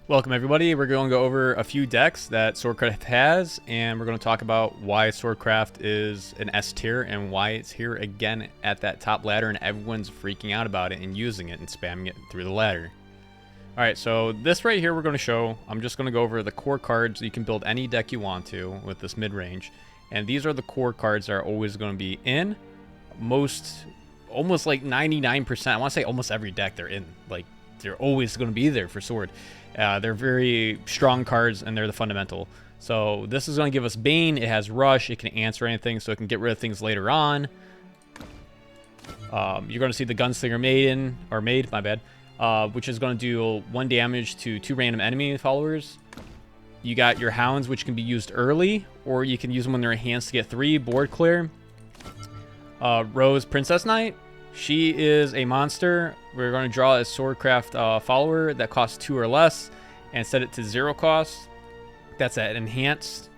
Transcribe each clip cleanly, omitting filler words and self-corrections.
Welcome everybody, we're going to go over a few decks that Swordcraft has, and we're going to talk about why Swordcraft is an S tier and why it's here again at that top ladder and everyone's freaking out about it and using it and spamming it through the ladder. Alright, so this right here we're going to show, I'm just going to go over the core cards. You can build any deck you want to with this mid-range, and these are the core cards that are always going to be in almost like 99%, I want to say almost every deck they're in, like they're always going to be there for Sword. They're very strong cards, and they're the fundamental. So this is going to give us Bane. It has Rush. It can answer anything, so it can get rid of things later on. You're going to see the Gunslinger Maid, my bad, which is going to do 1 damage to 2 random enemy followers. You got your Hounds, which can be used early, or you can use them when they're enhanced to get 3 board clear. Rose Princess Knight. She is a monster. We're going to draw a Swordcraft follower that costs 2 or less and set it to 0 cost. That's at enhanced.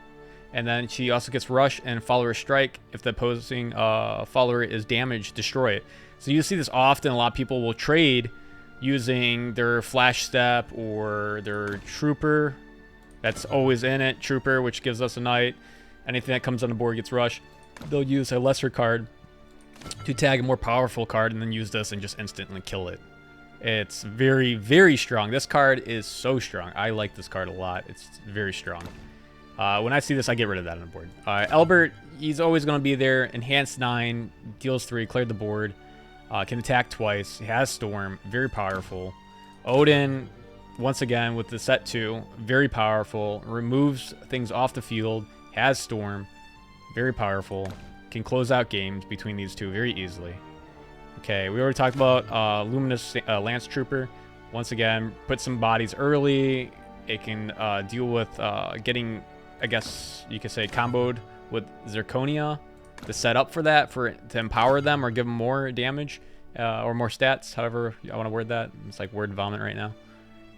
And then she also gets Rush and Follower Strike. If the opposing follower is damaged, destroy it. So you see this often. A lot of people will trade using their Flash Step or their Trooper. That's always in it. Trooper, which gives us a Knight. Anything that comes on the board gets Rush. They'll use a lesser card to tag a more powerful card and then use this and just instantly kill it. It's very, very strong. This card is so strong. I like this card a lot. It's very strong. When I see this, I get rid of that on the board. Albert, he's always going to be there. Enhanced 9, deals 3, cleared the board. Can attack twice. He has Storm, very powerful. Odin, once again, with the set 2, very powerful. Removes things off the field. Has Storm, very powerful. Can close out games between these two very easily. Okay, we already talked about Luminous Lance Trooper. Once again, put some bodies early. It can deal with getting, I guess you could say, comboed with Zirconia to set up for that, to empower them or give them more damage or more stats, however I want to word that. It's like word vomit right now.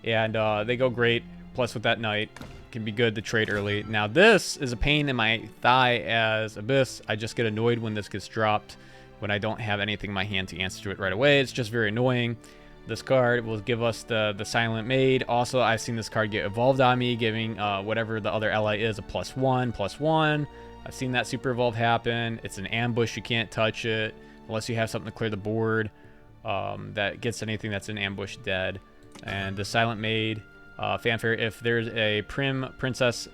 And they go great. Plus with that Knight, can be good to trade early. Now this is a pain in my thigh as Abyss. I just get annoyed when this gets dropped, when I don't have anything in my hand to answer to it right away. It's just very annoying. This card will give us the Silent Maid. Also, I've seen this card get evolved on me, giving whatever the other ally is a +1/+1. I've seen that super evolve happen. It's an ambush. You can't touch it unless you have something to clear the board that gets anything that's in ambush dead. And the Silent Maid, fanfare, if there's a Princess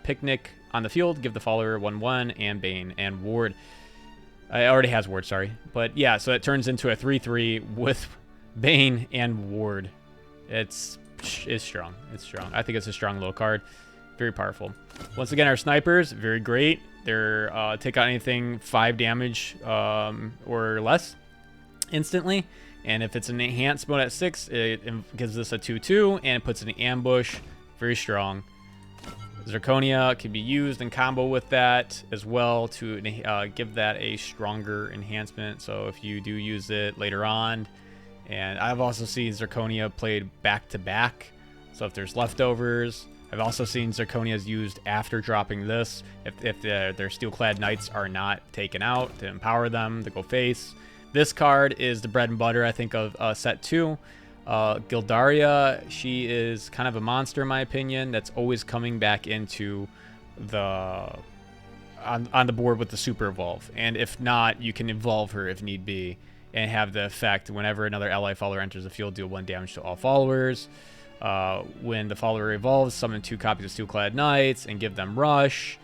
Picnic on the field, give the follower 1/1 and Bane and Ward. It already has Ward, sorry. But yeah, so it turns into a 3/3 with Bane and Ward. It's strong. It's strong. I think it's a strong little card. Very powerful. Once again, our snipers, very great. They're take out anything 5 damage or less instantly. And if it's an enhanced mode at 6, it gives us a 2/2 and puts it in ambush. Very strong. Zirconia can be used in combo with that as well to give that a stronger enhancement. So if you do use it later on, and I've also seen Zirconia played back to back. So if there's leftovers, I've also seen Zirconias used after dropping this. If their Steel-clad Knights are not taken out, to empower them to go face. This card is the bread and butter, I think, of set 2. Gildaria, she is kind of a monster in my opinion. That's always coming back into on the board with the super evolve. And if not, you can evolve her if need be and have the effect whenever another ally follower enters the field, deal 1 damage to all followers. When the follower evolves, summon 2 copies of Steel-clad Knights and give them Rush.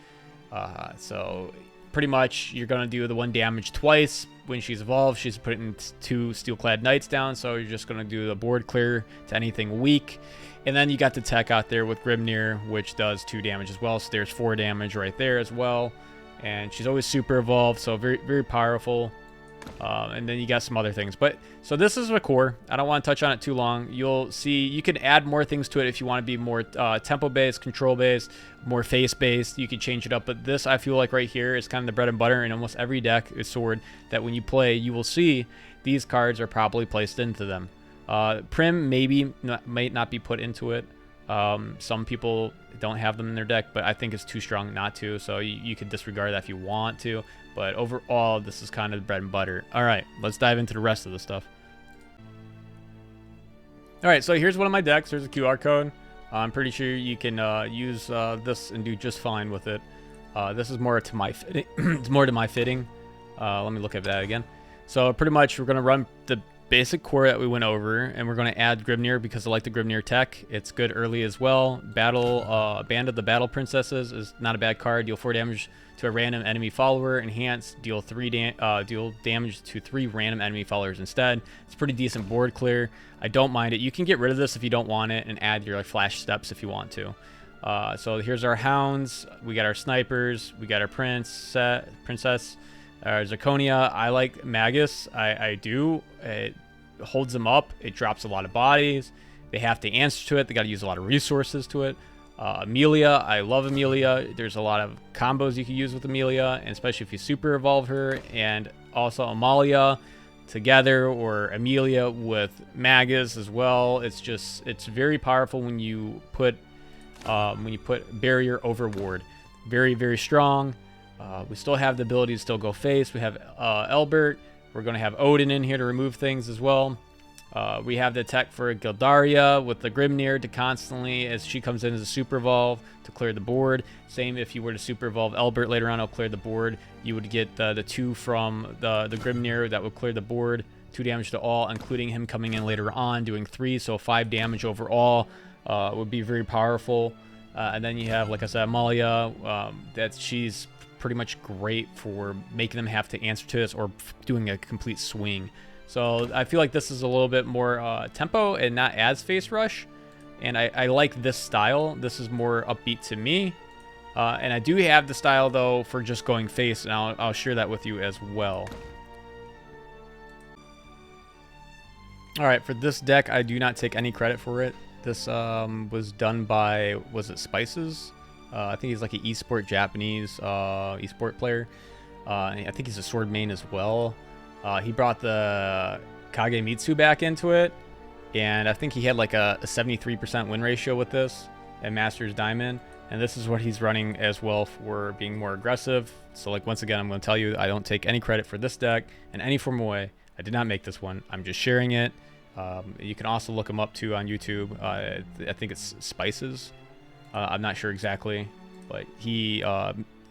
So pretty much you're going to do the 1 damage twice. When she's evolved, she's putting 2 Steel-clad Knights down, so you're just going to do the board clear to anything weak. And then you got the tech out there with Grimnir, which does 2 damage as well, so there's 4 damage right there as well. And she's always super evolved, so very, very powerful. And then you got some other things. But so this is the core. I don't want to touch on it too long. You'll see you can add more things to it if you want to be more tempo-based, control-based, more face-based. You can change it up. But this, I feel like right here, is kind of the bread and butter in almost every deck is Sword that when you play, you will see these cards are probably placed into them. Prim might not be put into it. Some people don't have them in their deck, but I think it's too strong not to. So you can disregard that if you want to. But overall, this is kind of bread and butter. All right, let's dive into the rest of the stuff. All right, so here's one of my decks. There's a QR code. I'm pretty sure you can use this and do just fine with it. This is more to my fitting. It's more to my fitting. Let me look at that again. So pretty much we're going to run the basic core that we went over, and we're going to add Grimnir because I like the Grimnir tech. It's good early as well. Band of the Battle Princesses is not a bad card. Deal 4 damage to a random enemy follower. Enhance, deal deal damage to 3 random enemy followers instead. It's pretty decent board clear. I don't mind it. You can get rid of this if you don't want it and add your like flash steps if you want to. So here's our hounds. We got our snipers. We got our princess. Zirconia. I like Magus. I do. It holds them up. It drops a lot of bodies. They have to answer to it. They got to use a lot of resources to it. Amelia. I love Amelia. There's a lot of combos you can use with Amelia, and especially if you super evolve her. And also Amalia together, or Amelia with Magus as well. It's very powerful when you put barrier over ward. Very, very strong. We still have the ability to still go face. We have Elbert. We're going to have Odin in here to remove things as well. We have the tech for Gildaria with the Grimnir to constantly, as she comes in as a super evolve, to clear the board. Same if you were to super evolve Elbert later on, it'll clear the board. You would get the 2 from the Grimnir that would clear the board. 2 damage to all, including him coming in later on, doing 3, so 5 damage overall. Would be very powerful. And then you have, like I said, Amalia. She's pretty much great for making them have to answer to this or doing a complete swing. So I feel like this is a little bit more tempo and not as face rush. And I like this style. This is more upbeat to me. And I do have the style, though, for just going face, and I'll share that with you as well. All right, for this deck, I do not take any credit for it. This was done by, was it Spices? I think he's like an esport Japanese esport player. I think he's a sword main as well. He brought the Kagemitsu back into it, and I think he had like a 73% win ratio with this at Masters Diamond. And this is what he's running as well for being more aggressive. So like, once again, I'm going to tell you, I don't take any credit for this deck in any form of way. I did not make this one. I'm just sharing it. You can also look him up too on YouTube. I think it's Spices. I'm not sure exactly, but he,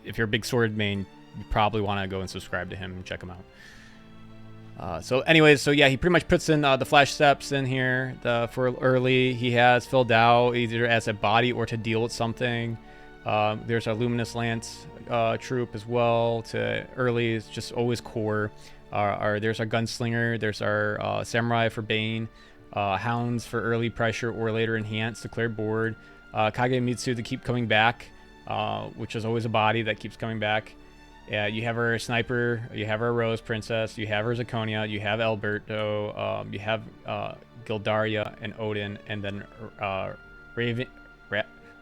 if you're a big sword main, you probably want to go and subscribe to him and check him out. So anyways, so yeah, he pretty much puts in the flash steps in here for early. He has filled out either as a body or to deal with something. There's our Luminous Lance troop as well to early. It's just always core. There's our Gunslinger. There's our Samurai for Bane. Hounds for early pressure or later enhance to clear board. Kagemitsu to keep coming back, which is always a body that keeps coming back. You have our Sniper, you have our Rose Princess, you have our Zirconia, you have Alberto, you have Gildaria and Odin, and then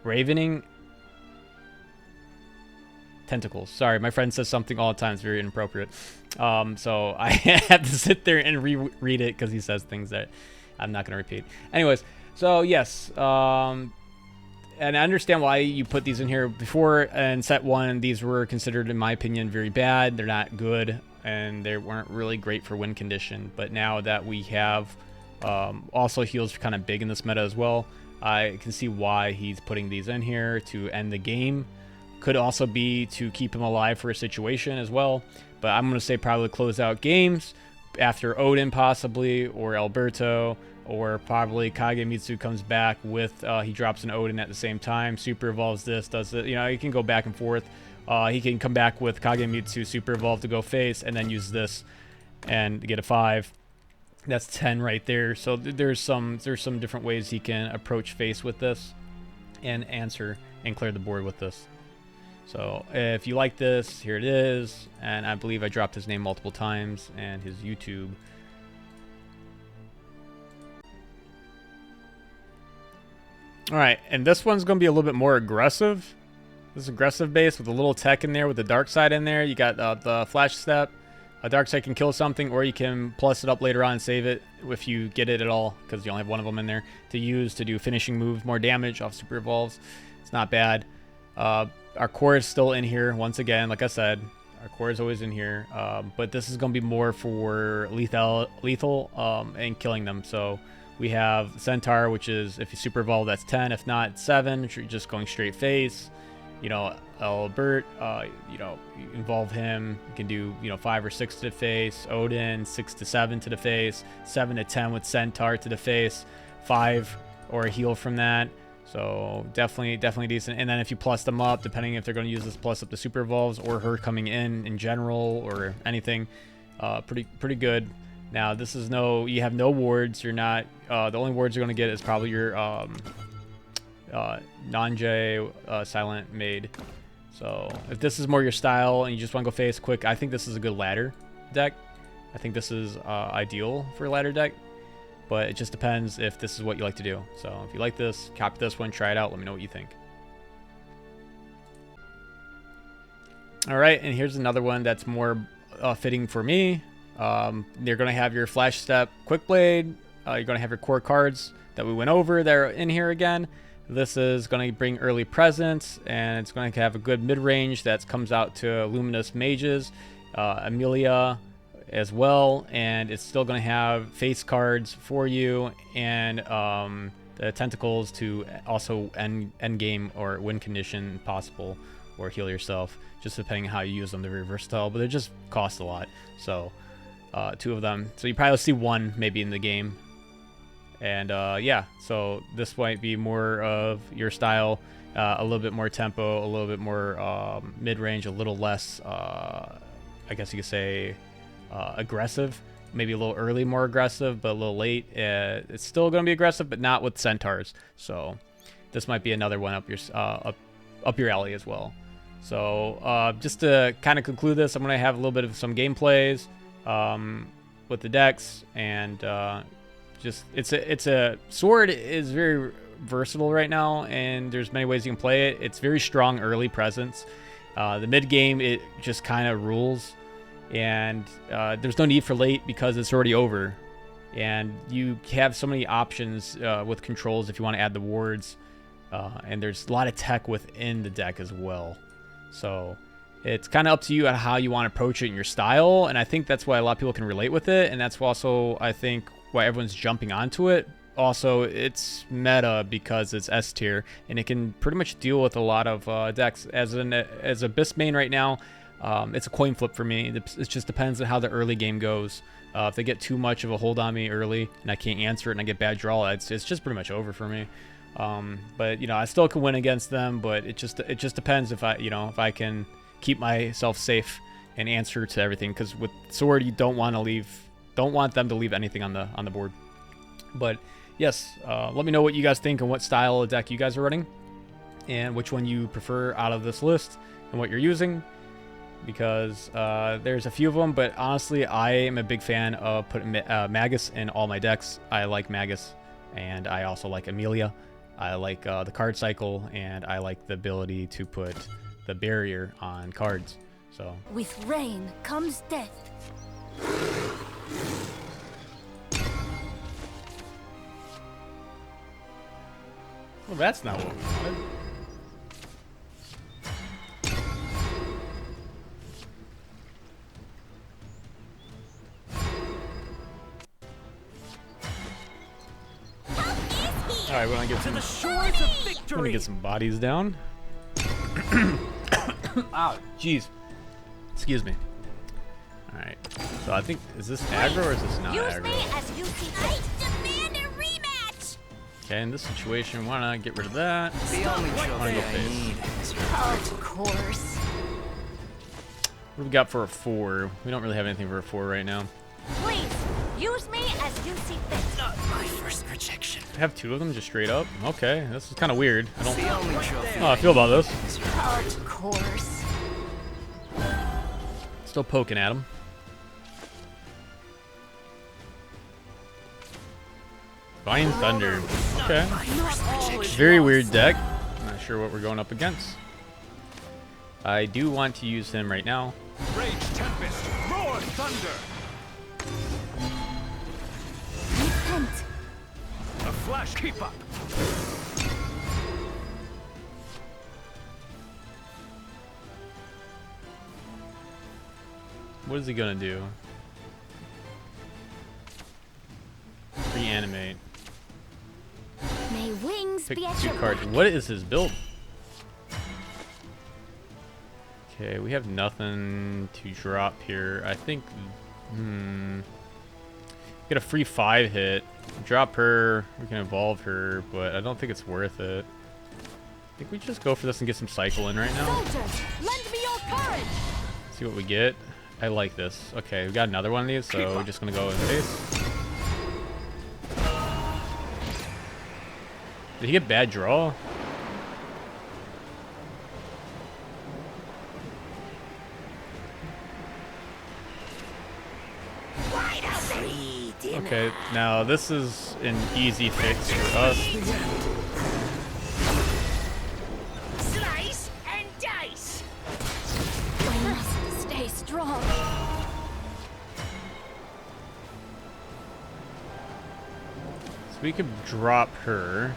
Ravening Tentacles. Sorry, my friend says something all the time. It's very inappropriate. So I have to sit there and reread it because he says things that I'm not going to repeat. Anyways, so yes, and I understand why you put these in here. Before in set 1, these were considered, in my opinion, very bad. They're not good, and they weren't really great for win condition. But now that we have also heals kind of big in this meta as well, I can see why he's putting these in here to end the game. Could also be to keep him alive for a situation as well. But I'm going to say probably close out games after Odin possibly, or Alberto, or probably Kagemitsu comes back with, he drops an Odin at the same time, super evolves this, does it, you know, he can go back and forth. He can come back with Kagemitsu, super evolve to go face, and then use this and get a 5. That's 10 right there. So there's some different ways he can approach face with this and answer and clear the board with this. So if you like this, here it is. And I believe I dropped his name multiple times and his YouTube. All right, and this one's going to be a little bit more aggressive. This is aggressive base with a little tech in there with the dark side in there. You got the flash step. A dark side can kill something, or you can plus it up later on and save it if you get it at all, because you only have one of them in there to use to do finishing moves, more damage off super evolves. It's not bad. Our core is still in here once again. Like I said, our core is always in here, but this is going to be more for lethal and killing them. So We have Centaur, which is if you super evolve, that's 10. If not, it's 7. If you're just going straight face. You know, Albert, you know, you involve him. You can do, you know, 5 or 6 to the face. Odin, 6 to 7 to the face. 7 to 10 with Centaur to the face. 5 or a heal from that. So definitely decent. And then if you plus them up, depending if they're going to use this plus up to super evolves or her coming in general or anything, pretty good. Now this is you have no wards. You're not, the only wards you're going to get is probably your non-J silent maid. So if this is more your style and you just want to go face quick, I think this is a good ladder deck. I think this is ideal for a ladder deck, but it just depends if this is what you like to do. So if you like this, copy this one, try it out, let me know what you think. All right, and here's another one that's more fitting for me. You're going to have your Flash Step Quick Blade. You're going to have your core cards that we went over. They're in here again. This is going to bring early presence, and it's going to have a good mid-range that comes out to Luminous Mages, Amelia as well, and it's still going to have face cards for you, and the tentacles to also end game or win condition possible, or heal yourself, just depending on how you use them. They're very versatile, but they just cost a lot. So 2 of them. So you probably see 1 maybe in the game. And yeah, so this might be more of your style, a little bit more tempo, a little bit more mid-range, a little less, I guess you could say, aggressive. Maybe a little early more aggressive, but a little late. It's still going to be aggressive, but not with centaurs. So this might be another one up your alley as well. So just to kind of conclude this, I'm going to have a little bit of some gameplays with the decks, and just it's a sword is very versatile right now, and there's many ways you can play it. It's very strong early presence. The mid game, it just kind of rules, and there's no need for late because it's already over, and you have so many options with controls if you want to add the wards, and there's a lot of tech within the deck as well. So it's kind of up to you on how you want to approach it in your style, and I think that's why a lot of people can relate with it, and that's also, I think, why everyone's jumping onto it. Also, it's meta because it's S tier, and it can pretty much deal with a lot of decks. As Abyss main right now, it's a coin flip for me. It just depends on how the early game goes. If they get too much of a hold on me early and I can't answer it and I get bad draw, it's just pretty much over for me. But you know, I still can win against them, but it just depends if I can keep myself safe and answer to everything, because with sword you don't want them to leave anything on the board. But yes, let me know what you guys think and what style of deck you guys are running, and which one you prefer out of this list and what you're using, because there's a few of them, but honestly I am a big fan of putting Magus in all my decks. I like Magus, and I also like Amelia. I like the card cycle, and I like the ability to put the barrier on cards. So with rain comes death. Well, that's not what we wanted. All right, we're gonna get some bodies down. Ow, jeez. Excuse me. All right. So I think, is this aggro or is this not aggro? Okay, in this situation, we wanna get rid of that. Wanna go face. Of course. What do we got for a 4? We don't really have anything for a 4 right now. Please use me as you see fit. Not my first rejection. I have 2 of them just straight up. Okay, this is kind of weird. I don't know how I feel about this. Of course. Still poking at him. Vine Thunder. Okay. Very weird deck. Not sure what we're going up against. I do want to use him right now. Rage Tempest, roar thunder. Repent. A flash, keep up. What is he gonna do? Reanimate. pick be at 2 your cards. back. What is his build? Okay, we have nothing to drop here. I think, get a free 5 hit. Drop her, we can evolve her, but I don't think it's worth it. I think we just go for this and get some cycle in right now. Soldiers, lend me your courage. See what we get. I like this. Okay, we got another one of these, so we're just gonna go in face. Did he get bad draw? Okay, now this is an easy fix for us. Slice and dice. I must stay strong. So we could drop her.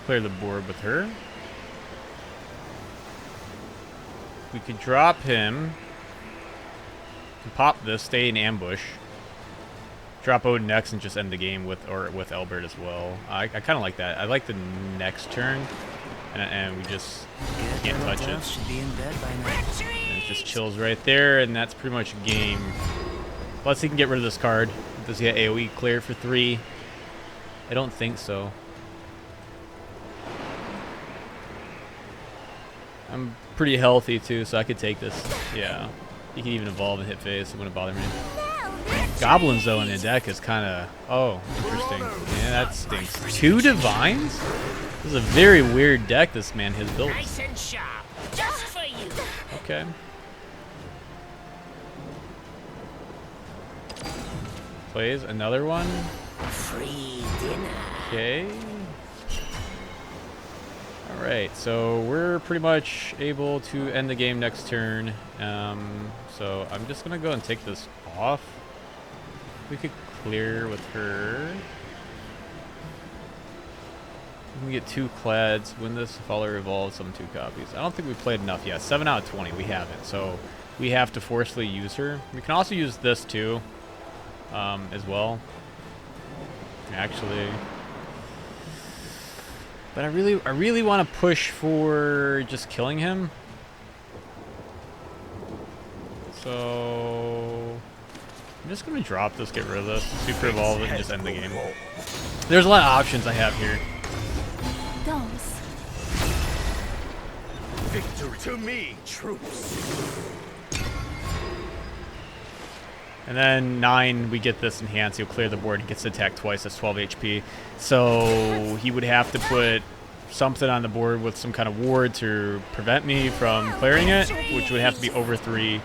Clear the board with her. We could drop him. Pop this, stay in ambush. Drop Odin next and just end the game with Elbert as well. I kind of like that. I like the next turn, and we just can't touch it. Should be in bed by now. And it just chills right there, and that's pretty much a game. Plus, he can get rid of this card. Does he get AoE clear for 3? I don't think so. I'm pretty healthy too, so I could take this. Yeah. He can even evolve and hit face. It wouldn't bother me. Goblins, though, in the deck is kind of... Oh, interesting. Yeah, that stinks. 2 Divines? This is a very weird deck this man has built. Nice and sharp, just for you. Okay. Plays another one. Free dinner. Okay. Alright, so we're pretty much able to end the game next turn. So I'm just going to go and take this off. We could clear with her. We can get 2 clads. Win this, follower evolves, summon 2 copies. I don't think we played enough yet. 7 out of 20, we haven't. So we have to forcefully use her. We can also use this too, as well. Actually... But I really want to push for just killing him. So I'm just gonna drop this, get rid of this, super evolve it, and just end the game. There's a lot of options I have here. Goes. Victory to me, troops. And then 9, we get this enhance. He'll clear the board. He gets to attack twice. That's 12 HP. So he would have to put something on the board with some kind of ward to prevent me from clearing it, which would have to be over 3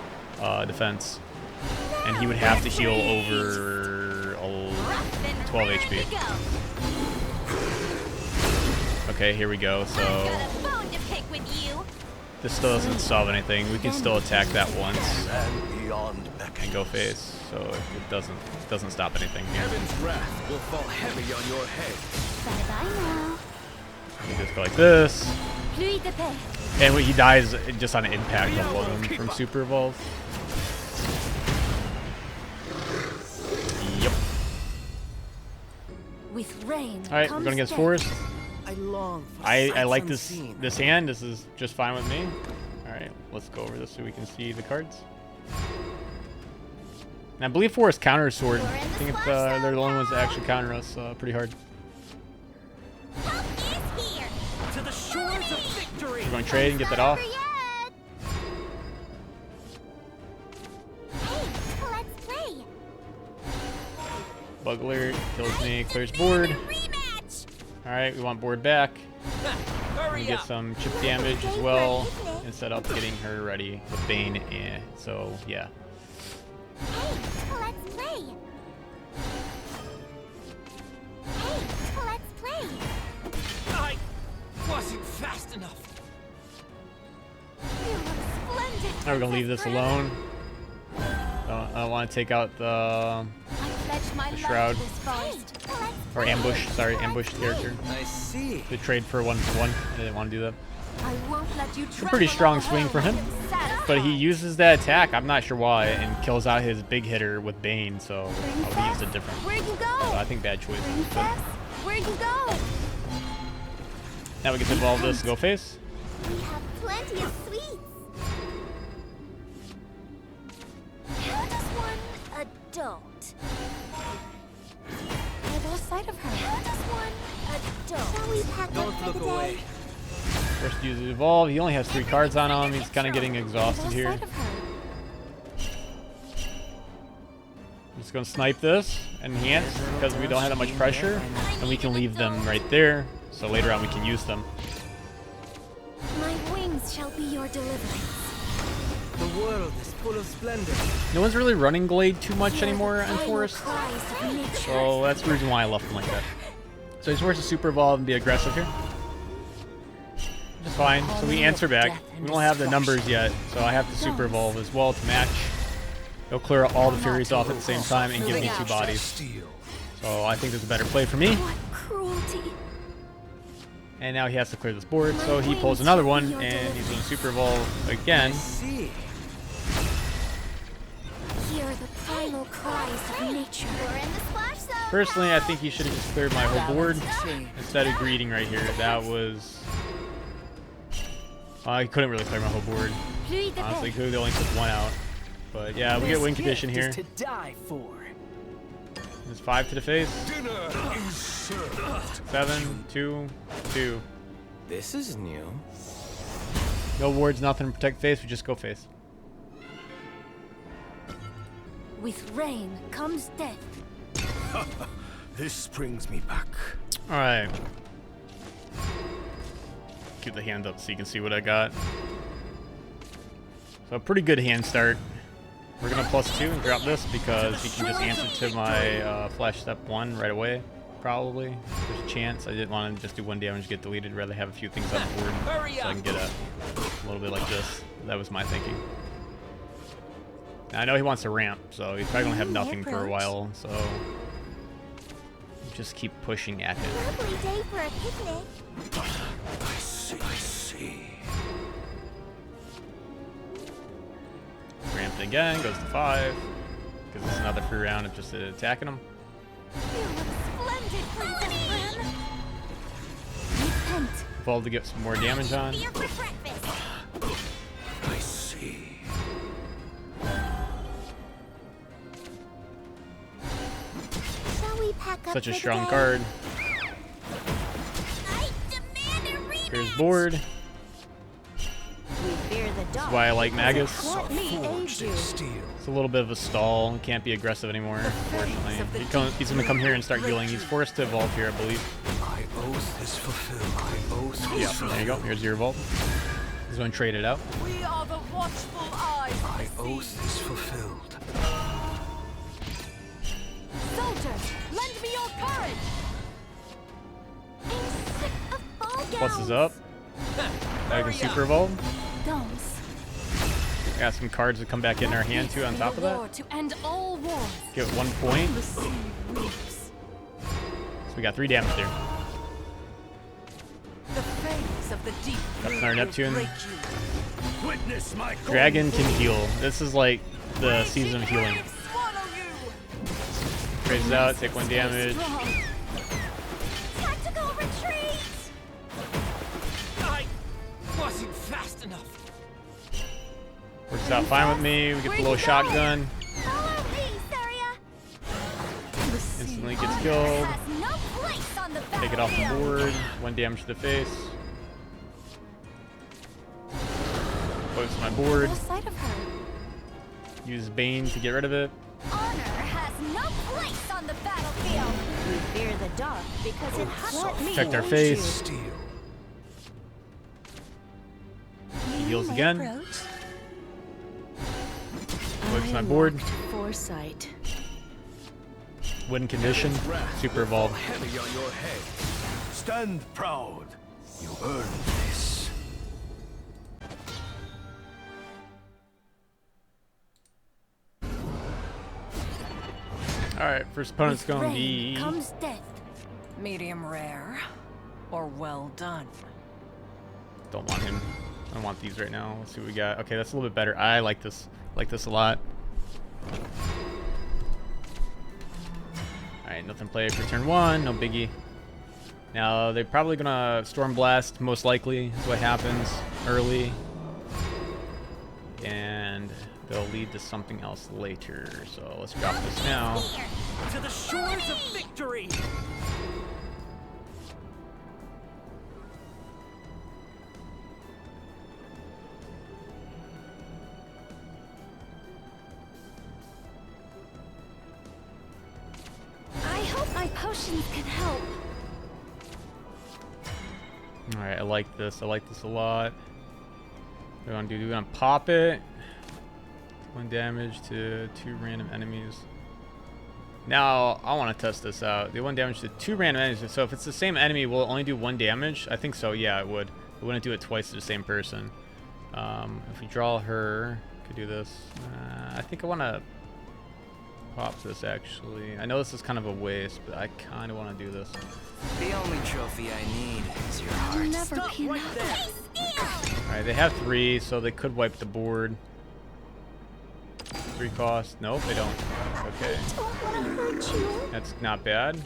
defense. And he would have to heal over 12 HP. Okay, here we go. So this still doesn't solve anything. We can still attack that once and go face. So it doesn't stop anything here. Heaven's wrath will fall heavy on your head. Bye-bye now. We just go like this. Pluie de paix. And when he dies just on an impact alone from Super Evolve. Yep. With rain. Alright, we're going against Forest. I long for I sights like this unseen. hand. This is just fine with me. Alright, let's go over this so we can see the cards. And I believe Forest counters Sword. I think they're the only ones that actually counter us pretty hard. To the shores of victory. We're going to trade and get that off. Bugler kills me, clears board. Alright, we want board back. We get some chip damage as well, instead of getting her ready with Bane. So, yeah. I wasn't fast enough. Now we're going to leave this alone. I don't want to take out the pledge my love Shroud. to this forest. Or ambush, sorry, ambushed character. I see. To trade for 1-for-1. I didn't want to do that. I won't let you It's a pretty strong swing for him. But he uses that attack, I'm not sure why, and kills out his big hitter with Bane, so I would have used it different. Where'd you go? So I think bad choice. Princess, where'd you go? Now we get to evolve this go face. We have plenty of sweets. How does one adult? I lost sight of her. How does one adult? Shall we pack up Don't for look the day? away. First use the evolve. He only has 3 cards on him. He's kind of getting exhausted here. Sight of her. I'm just gonna snipe this, enhance, because we don't have that much pressure, and we can leave them right there, so later on we can use them. My wings shall be your deliverance. The world is full of splendor. No one's really running Glade too much Hear anymore the on primal Forest, cries of nature. so that's the reason why I left him like that. So he's forced to super evolve and be aggressive here. Which is fine. So we answer back. We don't have the numbers yet, so I have to super evolve as well to match. He'll clear all the Furies off at the same time and give me 2 bodies. So I think there's a better play for me. What cruelty. And now he has to clear this board, so he pulls another one, and he's going to super evolve again. See. Hear the primal cries of nature. We're in the splash zone. Personally, I think he should have just cleared my whole board instead of greeting right here. That was... I couldn't really clear my whole board. Honestly, could only took 1 out. But yeah, we get win condition here. To die for. There's 5 to the face. Dinner is served. 7, 2, 2. This is new. No wards, nothing to protect face. We just go face. With rain comes death. This brings me back. All right. Keep the hand up so you can see what I got. So a pretty good hand start. We're gonna +2 and drop this because he can just answer to my flash step 1 right away. Probably. There's a chance. I didn't want to just do 1 damage, get deleted. Rather have a few things on the board so I can get a little bit like this. That was my thinking. Now, I know he wants to ramp, so he's probably gonna have nothing for a while. So just keep pushing at him. Lovely day for a picnic. I see. I see. Ramped again, goes to 5. Because it's another free round of just attacking him. You look splendid, Princess Rune. Repent. Evolve to get some more damage on. Beer for breakfast. I see. Shall we pack up Such a for the strong day? card. I demand a rematch. Here's board. We fear the That's why I like Magus. Let me aid you. Steel. It's a little bit of a stall. He can't be aggressive anymore, unfortunately. He's going to come here and start healing. He's forced to evolve here, I believe. My oath is fulfilled. My oath is Yeah, fulfilled. there you go. Here's your evolve. He's going to trade it out. We are the watchful eyes. My oath is fulfilled. Soldiers, lend me your courage. I'm sick of ball Plus is gowns. up. I can super evolve. Gums. Got some cards that come back in our hand too on top of that. To end all wars. Get 1 point. The sea weeps. So we got 3 damage there. The fangs of the deep Got blue another will Neptune. break you. Witness my Dragon can heal. This is like the season of healing. Swallow you. Raises out, take 1 damage. Strong. Tactical retreat. I wasn't fast enough. Works out fine with me. We get the little shotgun. Follow me, Saria. Instantly gets killed. Has no place on the Take it off the battlefield. board. 1 damage to the face. Post my board. Lost sight of her. Use Bane to get rid of it. Honor has no place on the battlefield. We fear the dark because it hurts me. Protect our face. Steel. He heals again. Post my board. Foresight. Win condition. Super evolve. Heavy on your head. Stand proud. You earned this. Alright, first opponent's With gonna rain be... comes death. Medium rare or well done. Don't want him. I don't want these right now. Let's see what we got. Okay, that's a little bit better. I like this. Like this a lot. Alright, nothing played for turn 1. No biggie. Now, they're probably gonna Storm Blast, most likely, is what happens early. And they'll lead to something else later. So let's drop this now. To the shores of victory. I hope my potions can help. Alright, I like this. I like this a lot. What do we want to do? Do we want to pop it? 1 damage to 2 random enemies. Now, I want to test this out. Do 1 damage to 2 random enemies. So if it's the same enemy, will it only do 1 damage? I think so. Yeah, it would. It wouldn't do it twice to the same person. If we draw her, could do this. I think I want to pop this, actually. I know this is kind of a waste, but I kind of want to do this. The only trophy I need is your I'll heart. never Stop be right enough. there. Alright, they have 3, so they could wipe the board. 3 cost. Nope, they don't. Okay. I don't want to hurt you. That's not bad.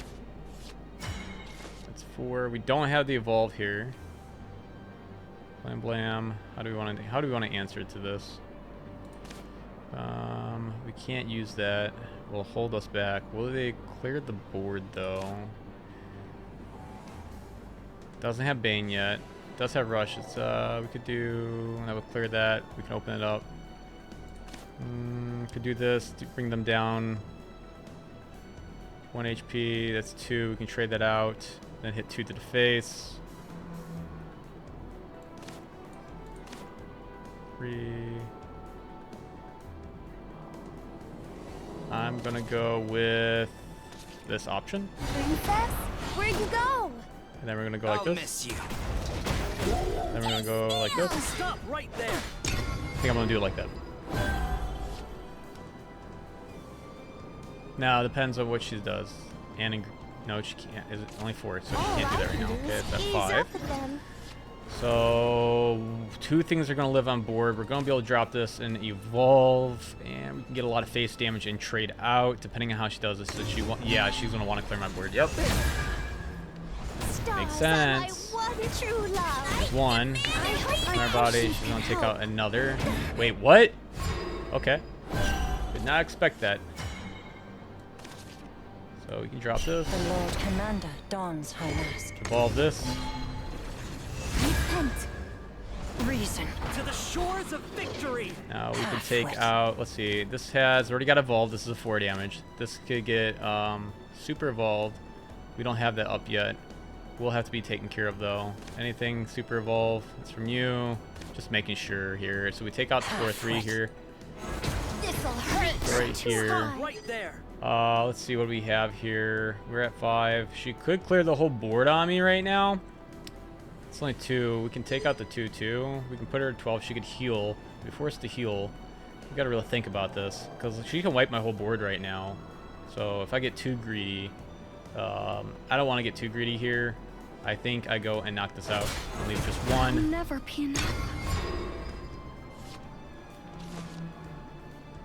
That's 4. We don't have the evolve here. Blam blam. How do we want to answer to this? We can't use that. Will hold us back. Will they clear the board though? Doesn't have Bane yet. Does have Rush. It's we could do. That would clear that. We can open it up. Could do this to bring them down 1 HP. That's 2. We can trade that out. Then hit 2 to the face. 3. I'm gonna go with this option, Princess, where'd you go? and then we're gonna go like I'll this. miss you. Then we're gonna go like this. Stop right there. I think I'm gonna do it like that. Now it depends on what she does. And no, she can't. Is it only 4? So she can't do that right now. Okay, it's at 5. So 2 things are gonna live on board. We're gonna be able to drop this and evolve, and we can get a lot of face damage and trade out depending on how she does this. So yeah, she's gonna want to clear my board. Yep. Makes sense. There's 1 in our body. She's gonna take out another. Wait, what? Okay. Did not expect that. So we can drop this. The Lord Commander dons her mask. Evolve this. Repent. Reason. To the shores of victory. Now we can take out, let's see, this has already got evolved. This is a 4 damage. This could get super evolved. We don't have that up yet. We'll have to be taken care of though. Anything super evolve, it's from you. Just making sure here. So we take out the 4/3 here. This'll hurt. Right here. Right there. Let's see what we have here. We're at 5. She could clear the whole board on me right now. It's only 2. We can take out the 2/2. We can put her at 12. She could heal. Be forced to heal. We gotta really think about this because she can wipe my whole board right now. So if I get too greedy, I don't want to get too greedy here. I think I go and knock this out and leave just I'll 1. never be enough.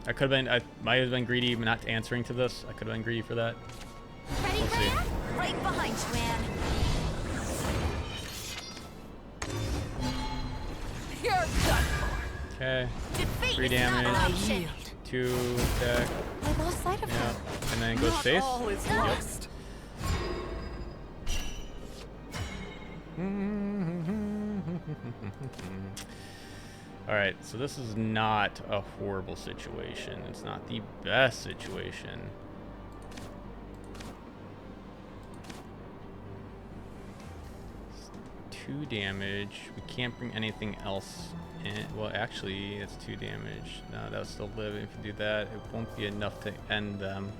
I could have been. I might have been greedy not answering to this. I could have been greedy for that. Ready, We'll see. Gran? Right behind you, man. You're done for. Okay. Defeat 3 is not an damage. option. 2 attack. I lost sight of Yeah. her. And then goes Not face. all is Yep. lost. Alright, so this is not a horrible situation. It's not the best situation. It's 2 damage. We can't bring anything else in. Well, actually, it's 2 damage. No, that'll still live. If you do that, it won't be enough to end them.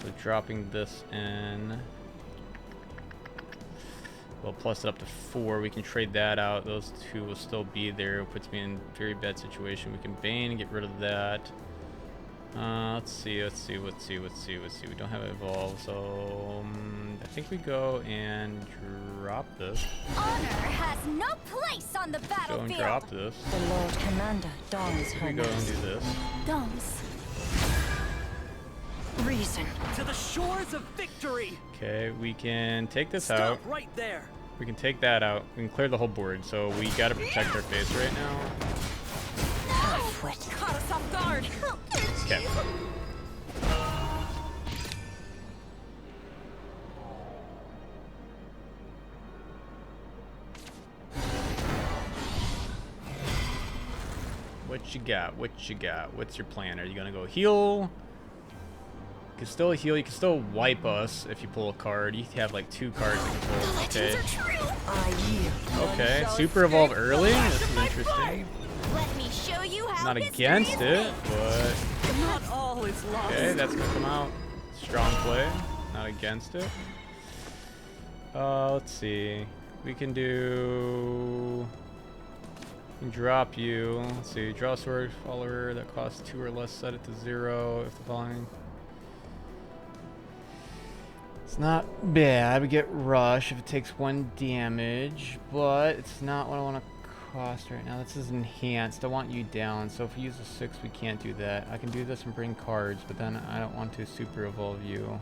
So dropping this in. We'll plus it up to 4. We can trade that out. Those 2 will still be there. It puts me in a very bad situation. We can Bane, get rid of that. Let's see. We don't have evolve, so I think we go and drop this. Honor has no place on the Go battlefield. and drop this. The Lord Commander dons her We go and mask. do this. Thumbs. Reason. To the shores of victory. Okay, we can take this Stop out. right there. We can take that out. We can clear the whole board. So we gotta protect our face right now. Caught us off guard. Okay. What you got? What you got? What's your plan? Are you gonna go heal? You can still heal. You can still wipe us if you pull a card. You have like 2 cards you can pull. Okay. I yield. Okay. Super evolve early. This is interesting. Let me show you how Not history against is it, made. but Not all is lost. okay, that's gonna come out. Strong play. Not against it. Let's see. We can do. We can drop you. Let's see. Draw a sword follower that costs 2 or less. Set it to 0 if the following. It's not bad. We get rush if it takes 1 damage, but it's not what I want to cost right now. This is enhanced. I want you down. So if we use a 6, we can't do that. I can do this and bring cards, but then I don't want to super evolve you.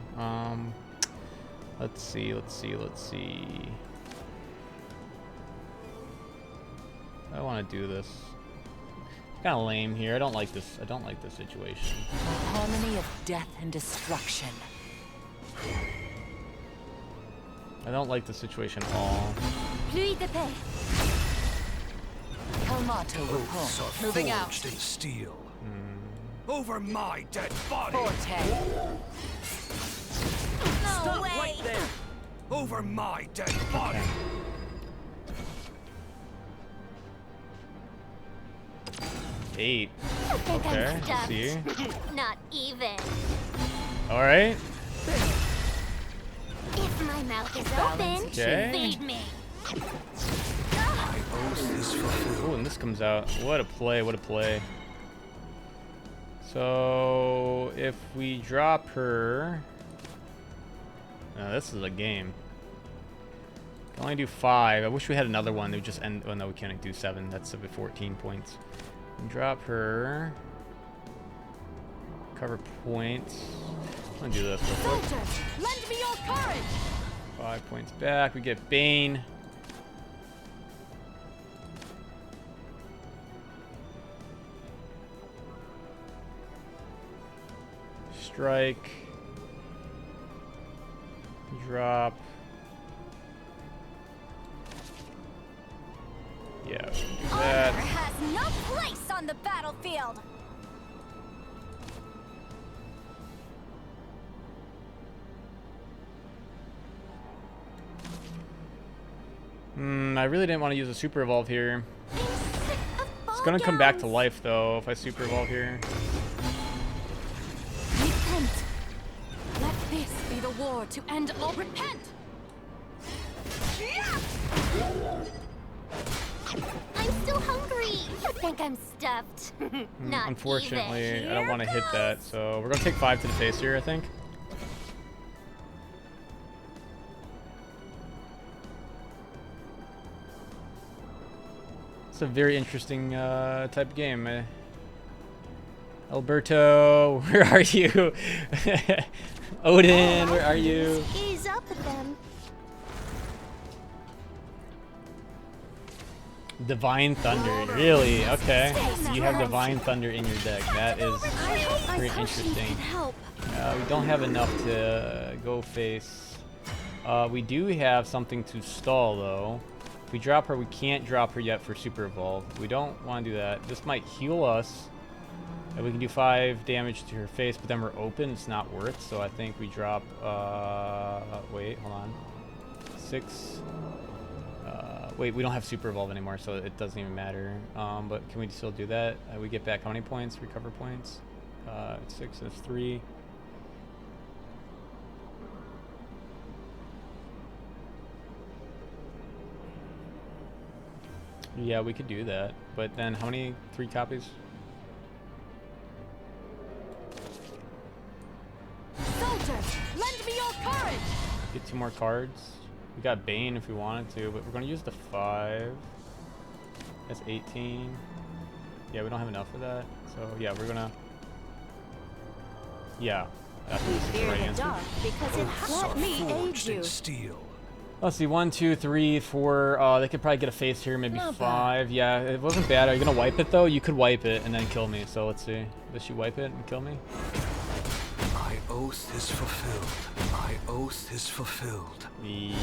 Let's see. I want to do this. Kind of lame here. I don't like this. I don't like this situation. A harmony of death and destruction. I don't like the situation at all. Pluie de paix. Calmato Oaths repulse. are Moving out. forged in steel. Over my dead body. Forte. No Stop way. right there. Over my dead body. 8. I think Okay, I'm stuffed. see. Not even. All right. If my mouth is Balance. open, Okay. feed me. My oath is fulfilled. Oh, and this comes out. What a play, what a play. So, if we drop her... this is a game. Can only do 5. I wish we had another one that would just end... Oh, no, we can't do 7. That's 14 points. Drop her. Cover points. I'm gonna do this real quick. Soldiers, lend me your courage. 5 points back. We get Bane. Strike. Drop. Yeah, we can do Honor that. has no place on the battlefield. I really didn't want to use a super evolve here. I'm sick of It's ball gonna come back to gowns. life though if I super evolve here. Repent. Let this be the war to end all repent. I'm still hungry. I think I'm stuffed. Not Unfortunately, even. I don't want to hit that, so we're gonna take 5 to the face here, I think. It's a very interesting type of game. Alberto, where are you? Odin, where are you? Ease up at them. Divine Thunder, really? Okay. You have Divine Thunder in your deck. That is pretty interesting. Help. We don't have enough to go face. We do have something to stall though. If we drop her, we can't drop her yet for Super Evolve. We don't want to do that. This might heal us. And we can do 5 damage to her face, but then we're open. It's not worth. So I think we drop. Wait, hold on. 6. Wait, we don't have Super Evolve anymore, so it doesn't even matter. But can we still do that? We get back how many points? Recover points? 6 is 3. Yeah, we could do that. But then how many? 3 copies? 2 more cards. We got Bane if we wanted to, but we're gonna use the 5. That's 18. Yeah, we don't have enough of that. So yeah, we're gonna. Yeah. That's We the fear right the answer. dark because it let me aid Forged you. in steel. Let's see, 1, 2, 3, 4. They could probably get a face here, maybe Not 5. Yeah, it wasn't bad. Are you gonna wipe it though? You could wipe it and then kill me. So let's see. Does she wipe it and kill me? My oath is fulfilled. My oath is fulfilled. Yeah,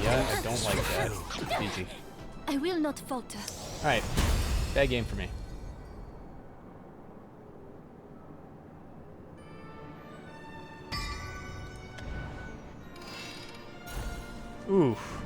I don't like that. GG. I will not falter. All right, bad game for me. Oof.